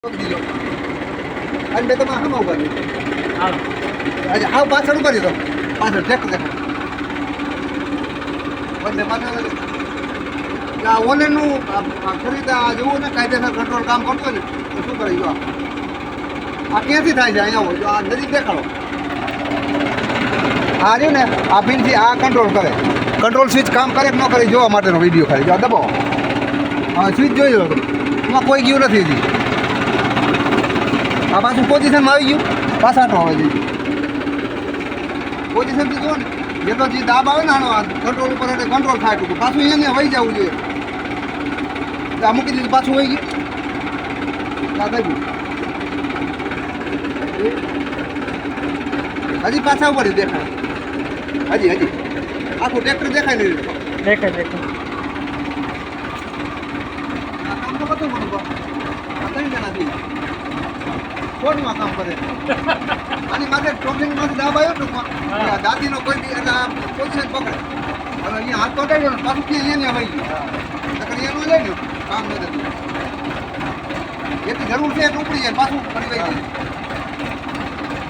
અને બે તમે આમાં ઉભા રહ્યો. અચ્છા હા પાછળ ઉભા રહ્યો તો પાછળ ટ્રેક્ટર દેખાય બંને પાછળ આ ઓનલાઈનનું ખરીદા જેવું ને કાયદેસર કંટ્રોલ કામ કરતો હોય ને તો શું કરે જો આ ક્યાંથી થાય છે અહીંયા હોય તો આ નજીક દેખાડો આ રહ્યું ને આ પિનથી આ કંટ્રોલ કરે કંટ્રોલ સ્વિચ કામ કરે કે ન કરે જોવા માટેનો વિડીયો ખાલી જો આ દબાવો હા સ્વિચ જોઈ લો એમાં કોઈ ગયું નથી હજી આ પાછું પોઝિશનમાં આવી ગયું પાછાનો આવે છે પોઝિશનથી જુઓ ને જેટલો જે દાબ આવે ને આનો કંટ્રોલ ઉપર એટલે કંટ્રોલ થાય ટૂંકું પાછું અહીંયા વહી જવું જોઈએ આ મૂકી દીધું પાછું વહી ગયું આ થઈ ગયું હજી પાછા ઉપર દેખાય હજી આખું ટ્રેક્ટર દેખાય નહીં દેખાય આ કામ તો બધું બનવું આ ત્રણ જણા છે કોડમાં કામ કરે આની માથે ટ્રોફિંગમાંથી દાબ આવ્યો ટૂંકમાં દાદીનો કોઈ બી એટલે પોઝિશન પકડે હવે અહીંયા હાથ પકડાયો ને પાછું ક્યાં અહીંયા વહી ગયું નકર એનું લઈ ગયું કામ નથી એટલી જરૂર છે એટલે ઉપડી જાય પાછું ફરી વહી જાય